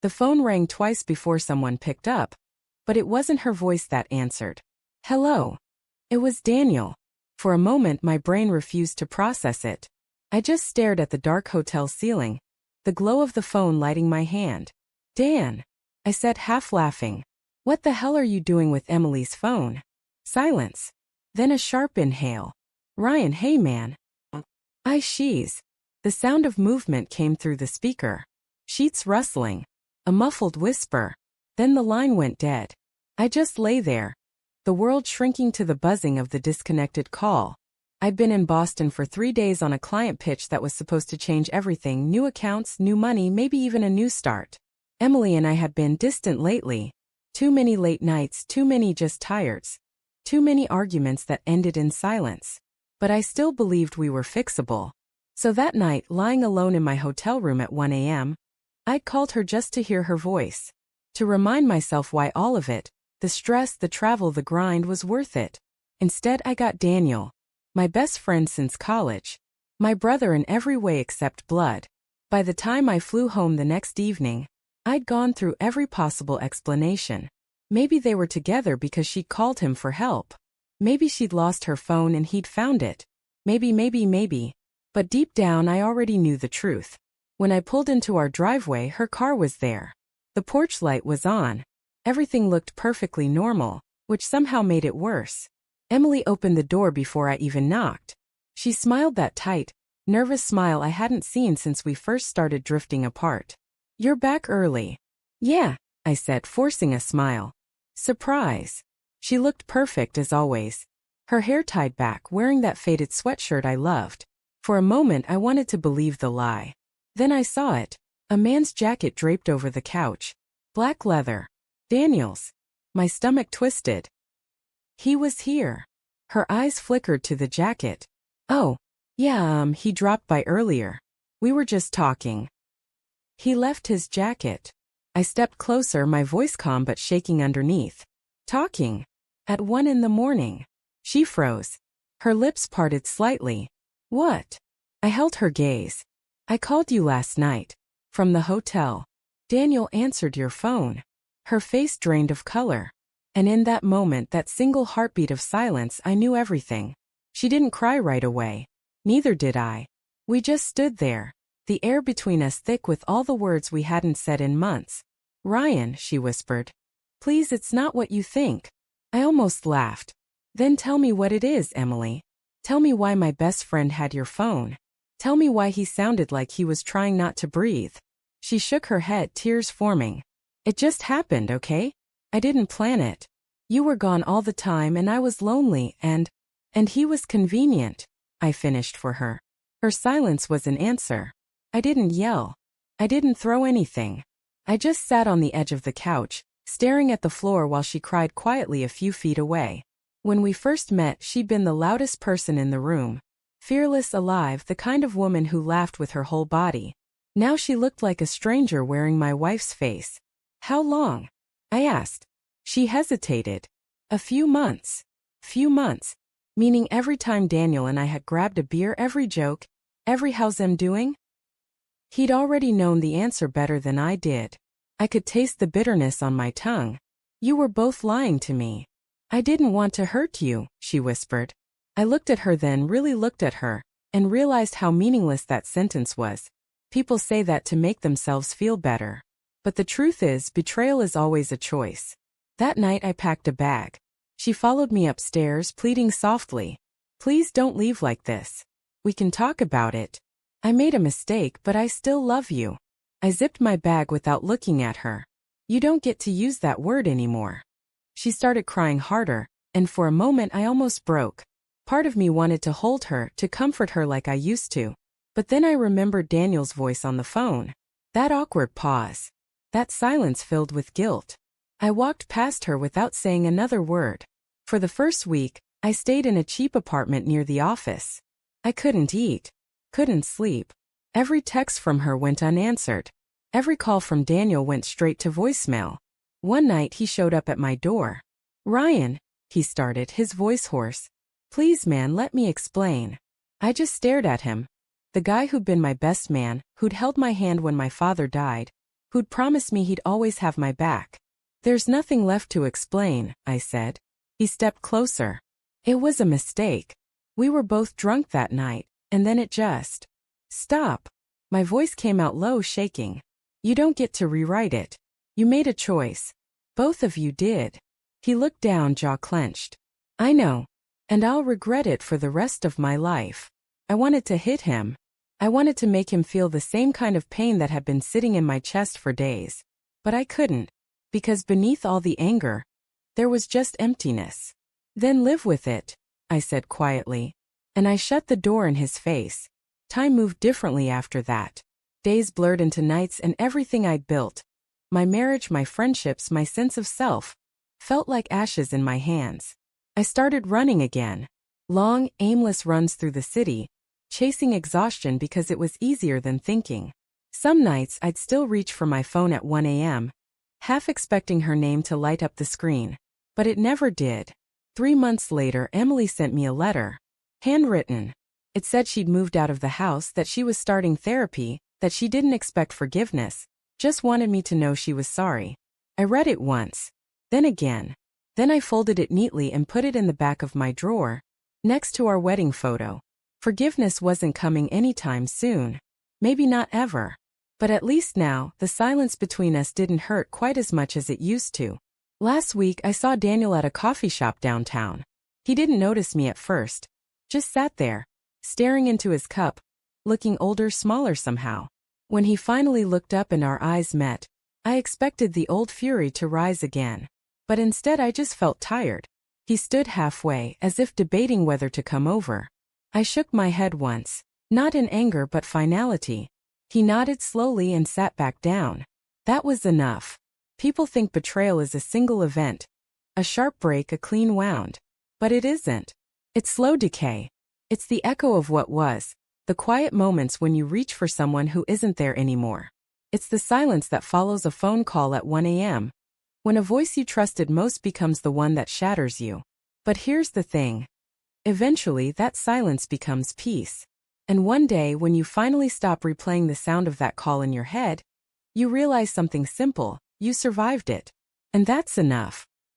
The phone rang twice before someone picked up, but it wasn't her voice that answered. Hello. It was Daniel. For a moment my brain refused to process it. I just stared at the dark hotel ceiling, the glow of the phone lighting my hand. Dan, I said, half laughing. What the hell are you doing with Emily's phone? Silence. Then a sharp inhale. Ryan, hey man. She's. The sound of movement came through the speaker. Sheets rustling. A muffled whisper. Then the line went dead. I just lay there, the world shrinking to the buzzing of the disconnected call. I'd been in Boston for 3 days on a client pitch that was supposed to change everything: new accounts, new money, maybe even a new start. Emily and I had been distant lately. Too many late nights, too many just tireds. Too many arguments that ended in silence. But I still believed we were fixable. So that night, lying alone in my hotel room at 1 a.m., I called her just to hear her voice. To remind myself why all of it, the stress, the travel, the grind, was worth it. Instead, I got Daniel, my best friend since college. My brother in every way except blood. By the time I flew home the next evening, I'd gone through every possible explanation. Maybe they were together because she called him for help. Maybe she'd lost her phone and he'd found it. Maybe. But deep down I already knew the truth. When I pulled into our driveway, her car was there. The porch light was on. Everything looked perfectly normal, which somehow made it worse. Emily opened the door before I even knocked. She smiled, that tight, nervous smile I hadn't seen since we first started drifting apart. You're back early. Yeah, I said, forcing a smile. Surprise. She looked perfect as always. Her hair tied back, wearing that faded sweatshirt I loved. For a moment I wanted to believe the lie. Then I saw it. A man's jacket draped over the couch. Black leather. Daniel's. My stomach twisted. He was here. Her eyes flickered to the jacket. Oh, yeah, he dropped by earlier. We were just talking. He left his jacket. I stepped closer, my voice calm but shaking underneath. Talking. At 1 in the morning. She froze. Her lips parted slightly. What? I held her gaze. I called you last night. From the hotel. Daniel answered your phone. Her face drained of color. And in that moment, that single heartbeat of silence, I knew everything. She didn't cry right away. Neither did I. We just stood there. The air between us thick with all the words we hadn't said in months. Ryan, she whispered. Please, it's not what you think. I almost laughed. Then tell me what it is, Emily. Tell me why my best friend had your phone. Tell me why he sounded like he was trying not to breathe. She shook her head, tears forming. It just happened, okay? I didn't plan it. You were gone all the time and I was lonely and he was convenient. I finished for her. Her silence was an answer. I didn't yell. I didn't throw anything. I just sat on the edge of the couch, staring at the floor while she cried quietly a few feet away. When we first met, she'd been the loudest person in the room. Fearless, alive, the kind of woman who laughed with her whole body. Now she looked like a stranger wearing my wife's face. How long? I asked. She hesitated. A few months. Few months. Meaning every time Daniel and I had grabbed a beer, every joke, every how's them doing? He'd already known the answer better than I did. I could taste the bitterness on my tongue. You were both lying to me. I didn't want to hurt you, she whispered. I looked at her, then really looked at her, and realized how meaningless that sentence was. People say that to make themselves feel better. But the truth is, betrayal is always a choice. That night I packed a bag. She followed me upstairs, pleading softly. Please don't leave like this. We can talk about it. I made a mistake, but I still love you. I zipped my bag without looking at her. You don't get to use that word anymore. She started crying harder, and for a moment I almost broke. Part of me wanted to hold her, to comfort her like I used to. But then I remembered Daniel's voice on the phone. That awkward pause. That silence filled with guilt. I walked past her without saying another word. For the first week, I stayed in a cheap apartment near the office. I couldn't eat. Couldn't sleep. Every text from her went unanswered. Every call from Daniel went straight to voicemail. One night he showed up at my door. Ryan, he started, his voice hoarse. Please man, let me explain. I just stared at him. The guy who'd been my best man, who'd held my hand when my father died, who'd promised me he'd always have my back. There's nothing left to explain, I said. He stepped closer. It was a mistake. We were both drunk that night, and then it just... Stop. My voice came out low, shaking. You don't get to rewrite it. You made a choice. Both of you did. He looked down, jaw clenched. I know. And I'll regret it for the rest of my life. I wanted to hit him. I wanted to make him feel the same kind of pain that had been sitting in my chest for days. But I couldn't. Because beneath all the anger, there was just emptiness. Then live with it, I said quietly. And I shut the door in his face. Time moved differently after that. Days blurred into nights, and everything I'd built, my marriage, my friendships, my sense of self, felt like ashes in my hands. I started running again. Long, aimless runs through the city, chasing exhaustion because it was easier than thinking. Some nights I'd still reach for my phone at 1 a.m., half expecting her name to light up the screen. But it never did. 3 months later, Emily sent me a letter. Handwritten. It said she'd moved out of the house, that she was starting therapy, that she didn't expect forgiveness, just wanted me to know she was sorry. I read it once. Then again. Then I folded it neatly and put it in the back of my drawer, next to our wedding photo. Forgiveness wasn't coming anytime soon. Maybe not ever. But at least now, the silence between us didn't hurt quite as much as it used to. Last week I saw Daniel at a coffee shop downtown. He didn't notice me at first. Just sat there, staring into his cup, looking older, smaller somehow. When he finally looked up and our eyes met, I expected the old fury to rise again. But instead I just felt tired. He stood halfway, as if debating whether to come over. I shook my head once, not in anger but finality. He nodded slowly and sat back down. That was enough. People think betrayal is a single event, a sharp break, a clean wound. But it isn't. It's slow decay. It's the echo of what was, the quiet moments when you reach for someone who isn't there anymore. It's the silence that follows a phone call at 1 a.m., when a voice you trusted most becomes the one that shatters you. But here's the thing. Eventually that silence becomes peace. And one day when you finally stop replaying the sound of that call in your head, you realize something simple: you survived it. And that's enough.